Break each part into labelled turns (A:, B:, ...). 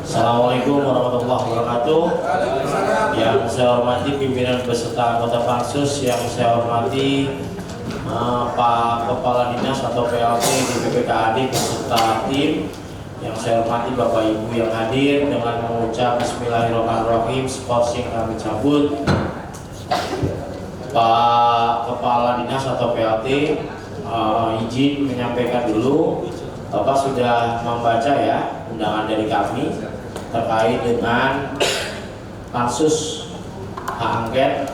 A: Assalamualaikum warahmatullahi wabarakatuh. Yang saya hormati pimpinan beserta anggota Pansus, yang saya hormati Pak Kepala Dinas atau PLT di BPKAD beserta tim, yang saya hormati Bapak Ibu yang hadir, dengan mengucap Bismillahirrahmanirrahim, skorsing kami cabut. Pak Kepala Dinas atau PLT izin menyampaikan dulu, Bapak sudah membaca ya undangan dari kami terkait dengan pansus hak angket,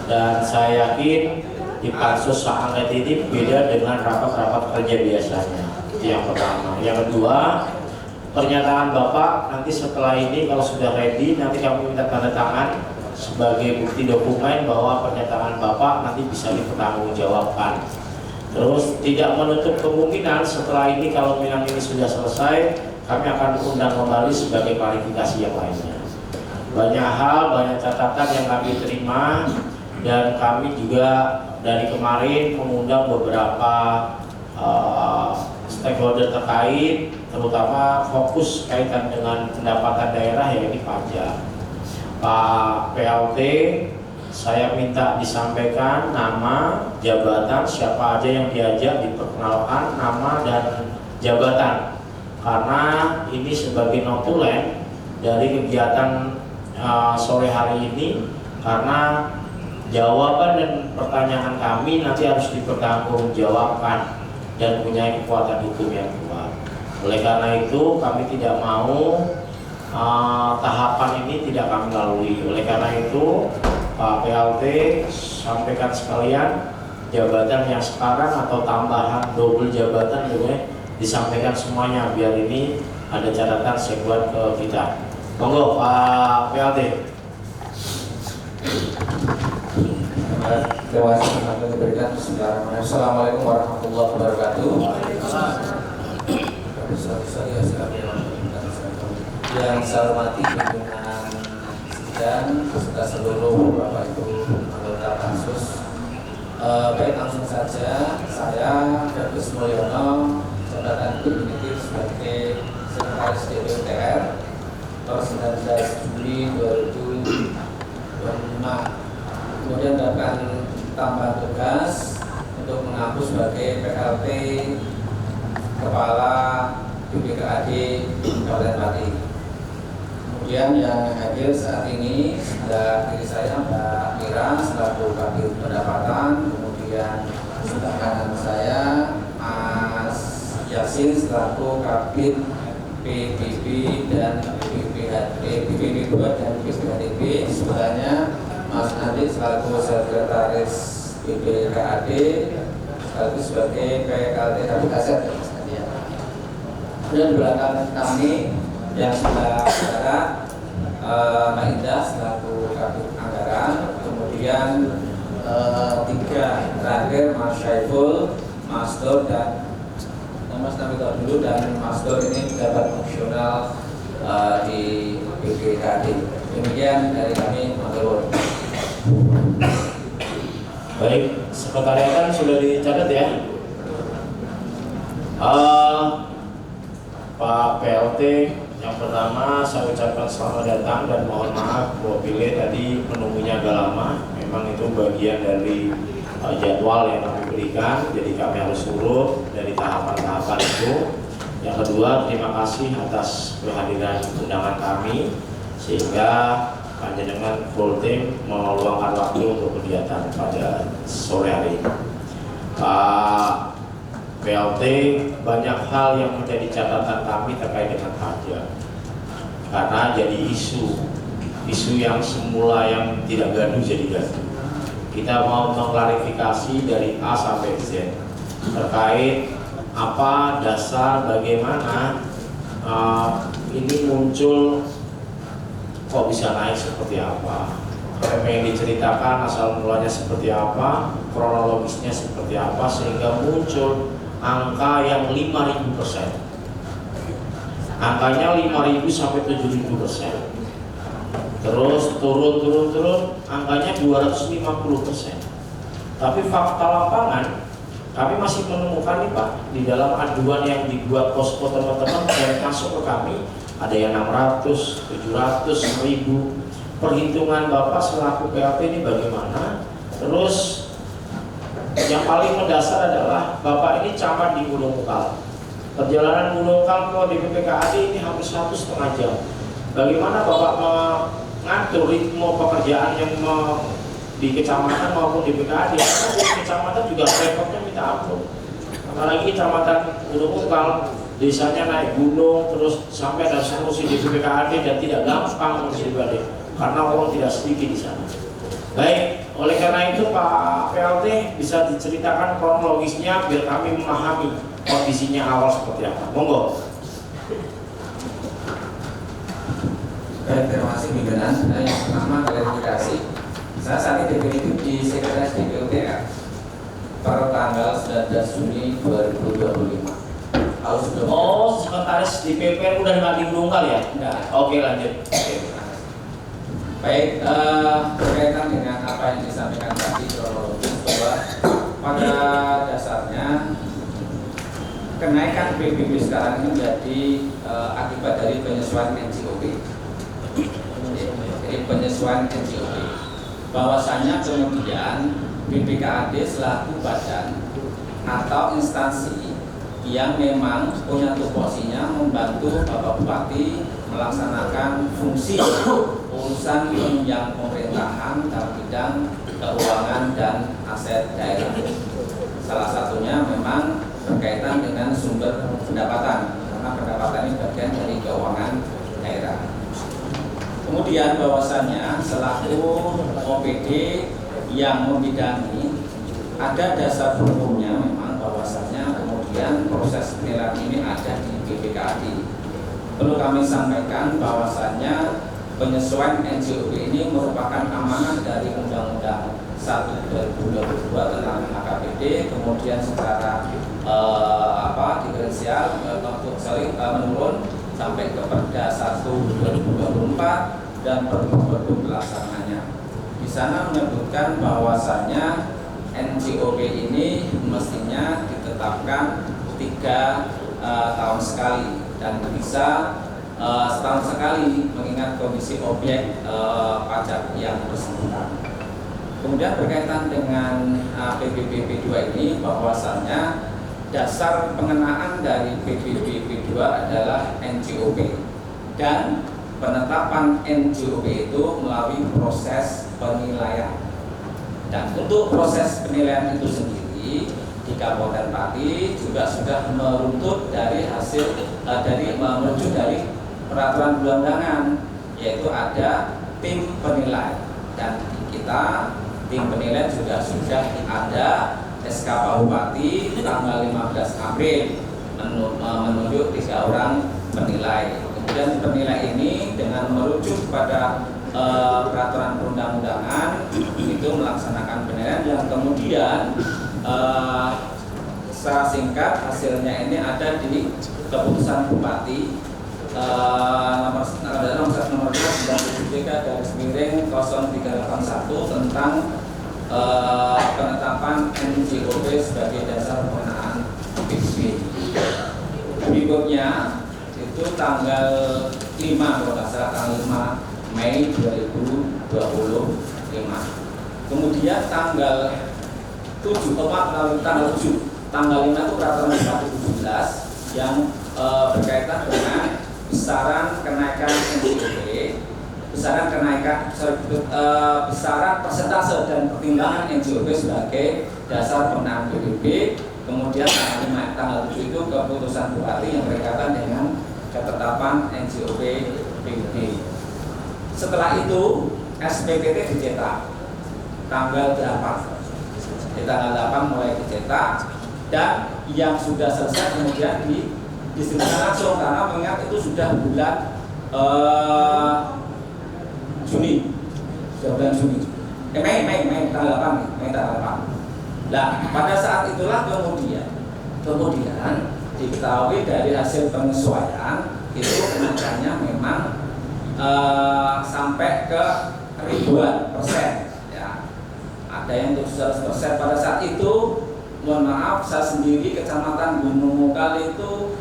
A: dan saya yakin di pansus hak angket ini beda dengan rapat-rapat kerja biasanya. Itu yang pertama. Yang kedua, pernyataan Bapak nanti setelah ini kalau sudah ready, nanti kami minta tanda tangan sebagai bukti dokumen bahwa pernyataan Bapak nanti bisa dipertanggungjawabkan. Terus tidak menutup kemungkinan setelah ini kalau memang ini sudah selesai, kami akan undang kembali sebagai klarifikasi yang lainnya. Banyak hal, banyak catatan yang kami terima, dan kami juga dari kemarin mengundang beberapa stakeholder terkait, terutama fokus kaitan dengan pendapatan daerah, yaitu pajak. Pak PLT, saya minta disampaikan nama, jabatan, siapa aja yang diajak, diperkenalkan nama dan jabatan, karena ini sebagai notulen dari kegiatan sore hari ini, karena jawaban dan pertanyaan kami nanti harus dipertanggungjawabkan dan punya kekuatan hukum yang kuat. Oleh karena itu kami tidak mau tahapan ini tidak kami lalui. Oleh karena itu Pak PLT, sampaikan sekalian jabatan yang sekarang atau tambahan double jabatan juga disampaikan semuanya, biar ini ada catatan sekuat ke kita. Monggo Pak PLT.
B: Terima kasih telah diberikan. Bismillahirrahmanirrahim. Assalamualaikum warahmatullahi wabarakatuh. Yang saya hormati pimpinan sidang beserta seluruh Bapak Ibu anggota Pansus. Baik, langsung saja, saya Bagus Mulyono, jabatan definitif sebagai Sekretaris DPR per 19 Juli 2005. Kemudian akan tambah tugas untuk mengaku sebagai PLT Kepala BPKAD Kabupaten Pati. Kemudian yang hadir saat ini sebelah kiri saya Mbak Mira selaku Kabid Pendapatan, kemudian sebelah kanan saya Mas Yasin selaku Kabid PBB dan PBB 2 dan PBHDB, sebelahnya Mas Andi selaku Sekretaris BPKAD sekaligus sebagai PLT Kabid Aset. Dan belakang kami yang sudah bicara Mbak Indah selaku Kabid Anggaran, kemudian tiga terakhir Mas Syaiful, Mas Dor dan Mas Namito dulu, dan Mas Dor ini pejabat fungsional di BPKAD. Demikian dari kami, Matur.
A: Baik, sekretariatan sudah dicatat ya. Pak PLT, yang pertama saya ucapkan selamat datang dan mohon maaf pilih tadi menunggunya agak lama. Memang itu bagian dari jadwal yang kami berikan, jadi kami harus urut dari tahapan-tahapan itu. Yang kedua, terima kasih atas kehadiran undangan kami, sehingga panjenengan full tim meluangkan waktu untuk kegiatan pada sore hari ini. Pak PLT, banyak hal yang menjadi catatan kami terkait dengan pajak, karena jadi isu yang semula yang tidak gaduh jadi gaduh. Kita mau mengklarifikasi dari A sampai Z terkait apa dasar bagaimana ini muncul, kok bisa naik seperti apa, yang diceritakan asal mulanya seperti apa, kronologisnya seperti apa, sehingga muncul angka yang 5.000%. Angkanya 5.000 sampai 7.000%. Terus turun, angkanya 250%. Tapi fakta lapangan, kami masih menemukan nih Pak, di dalam aduan yang dibuat posko teman-teman yang masuk ke kami, ada yang 600, 700, 1000. Perhitungan Bapak selaku PLT ini bagaimana? Terus yang paling mendasar adalah Bapak ini camat di Gunung Kal. Perjalanan Gunung Kal ke DPPKAD ini hampir 1,5 jam. Bagaimana Bapak mengatur ritme pekerjaan yang di kecamatan maupun di PKAD? Karena di kecamatan juga repotnya minta ampun. Apalagi kecamatan Gunung Kal, desanya naik gunung terus sampai ada solusi di PKAD dan tidak gampang menjadi karena orang tidak sedikit di sana. Baik, oleh karena itu Pak PLT bisa diceritakan kronologisnya biar kami memahami kondisinya awal seperti apa. Monggo.
B: Baik, terima kasih pimpinan. Yang pertama klarifikasi. Saya saat ini definitif di Sekretaris DPUPR per tanggal 19 Juni 2025.
A: Oh, sekretaris di PPR udah nggak di Gunung Kal ya?
B: Enggak.
A: Oke, lanjut. Oke.
B: Baik, berkaitan dengan apa yang disampaikan tadi kronologis bahwa pada dasarnya kenaikan PBB sekarang ini menjadi akibat dari penyesuaian NJOP. Jadi penyesuaian NJOP. Bahwasanya kemudian BPKAD selaku badan atau instansi yang memang punya tupoksinya membantu Bapak Bupati melaksanakan fungsi urusan penunjang pemerintahan dalam bidang keuangan dan aset daerah. Salah satunya memang berkaitan dengan sumber pendapatan, karena pendapatan ini bagian dari keuangan daerah. Kemudian bahwasannya selaku OPD yang membidangi ada dasar hukumnya memang bahwasannya kemudian proses penilaian ini ada di BPKAD. Perlu kami sampaikan bahwasannya penyesuaian NJOP ini merupakan amanah dari Undang-Undang 1/2022 tentang HKBD, kemudian secara diferensial menurun sampai ke Perda 1/2024 dan Pergub pelaksananya. Di sana menyebutkan bahwasannya NJOP ini mestinya ditetapkan 3 tahun sekali dan bisa setahun sekali mengingat kondisi objek pajak yang bersangkutan. Kemudian berkaitan dengan PBB P2 ini bahwasannya dasar pengenaan dari PBB P2 adalah NJOP dan penetapan NJOP itu melalui proses penilaian. Dan untuk proses penilaian itu sendiri di Kabupaten Pati juga sudah meruntut dari hasil merujuk dari peraturan perundang-undangan, yaitu ada tim penilai, dan di kita tim penilai juga sudah ada SK Pak Bupati tanggal 15 April menunjuk 3 orang penilai. Kemudian penilai ini dengan merujuk pada peraturan perundang-undangan itu melaksanakan penilaian yang kemudian secara singkat hasilnya ini ada di keputusan Bupati nomor 2/93/0381 tentang penetapan NJOP sebagai dasar pengenaan PBB. Berikutnya itu tanggal 5 kalau tidak salah, tanggal 5 Mei 2025. Kemudian tanggal 7 tanggal 5 itu peraturan Bupati 17 yang berkaitan dengan besaran kenaikan NJOP, besaran persentase dan pertimbangan NJOP sebagai dasar pengenaan PBB. Kemudian tanggal 7 itu keputusan Bupati yang berkaitan dengan ketetapan NJOP PBB. Setelah itu SPPT dicetak tanggal 8. Di tanggal 8 mulai dicetak dan yang sudah selesai kemudian didistribusikan langsung karena mengingat itu sudah bulan Juni, Mei tanggal 8 tanggal 8. Nah, pada saat itulah kemudian diketahui dari hasil penyesuaian itu kenaikannya memang sampai ke ribuan persen ya. Ada yang 700% pada saat itu. Mohon maaf, saya sendiri Kecamatan Gunung Mungkal itu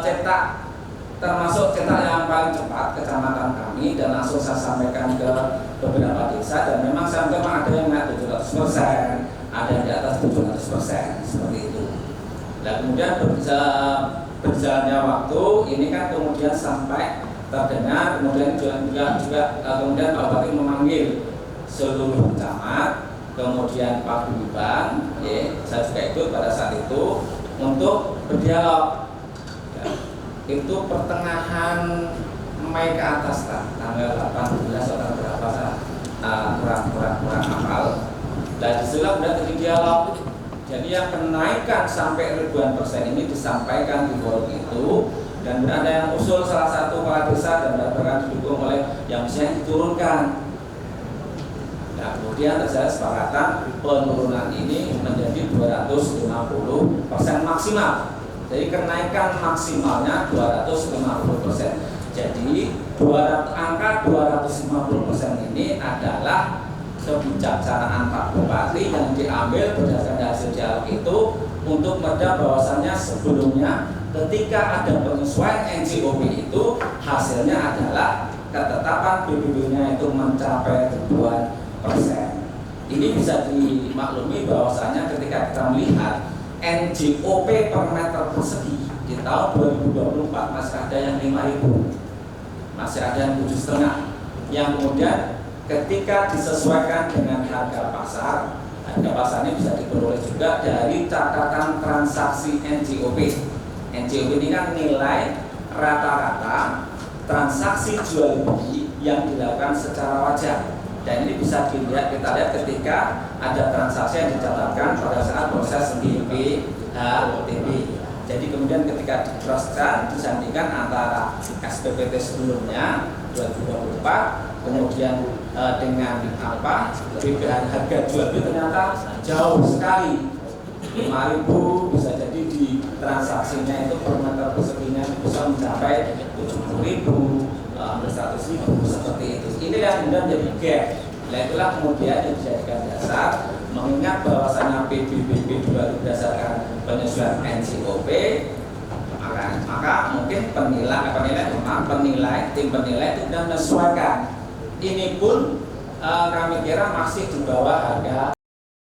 B: cetak termasuk cetak yang paling cepat kecamatan kami dan langsung saya sampaikan ke beberapa desa, dan memang sampai ada yang naik 700%, ada yang di atas 700%, seperti itu. Nah kemudian berjalannya waktu ini kan kemudian sampai terdengar, kemudian juga kemudian Pak Bupati memanggil seluruh camat, kemudian Pak Bupati, saya juga ikut pada saat itu untuk berdialog. Itu pertengahan Mei ke atas lah, tanggal 18 atau berapa kurang hafal. Dan disitulah sudah terjadi dialog. Jadi yang kenaikan sampai ribuan persen ini disampaikan di forum itu, dan ada yang usul salah satu kepala desa dan benar-benar didukung oleh yang bisa diturunkan. Nah kemudian terjadi kesepakatan penurunan ini menjadi 250% maksimal. Jadi kenaikan maksimalnya 250%. Jadi angka 250% ini adalah kebijaksanaan Pak Bupati yang diambil berdasarkan hasil dialog itu untuk meredam bahwasannya sebelumnya ketika ada penyesuaian NJOP itu hasilnya adalah ketetapan PBB-nya itu mencapai ribuan persen. Ini bisa dimaklumi bahwasannya ketika kita melihat NJOP per meter persegi di tahun 2024 masih ada yang 5.000, masih ada yang 7,5, yang kemudian ketika disesuaikan dengan harga pasar ini bisa diperoleh juga dari catatan transaksi NJOP. NJOP ini kan nilai rata-rata transaksi jual beli yang dilakukan secara wajar. Dan ini bisa kita lihat ketika ada transaksi yang dicatatkan pada saat proses DPHTB. Jadi kemudian ketika dikroskan disandingkan antara SPPT sebelumnya 2024 kemudian dengan BPH harga jual beli ternyata jauh sekali. 5.000 bisa jadi di transaksinya itu per meter perseginya bisa mencapai 70.000, 100.000 seperti itu. Ini yang kemudian jadi gap. Nah itulah kemudian yang dijadikan dasar mengingat bahwasannya PBBB juga berdasarkan penyesuaian NJOP, maka mungkin tim penilai itu sudah menyesuaikan. Ini pun kami kira masih di bawah harga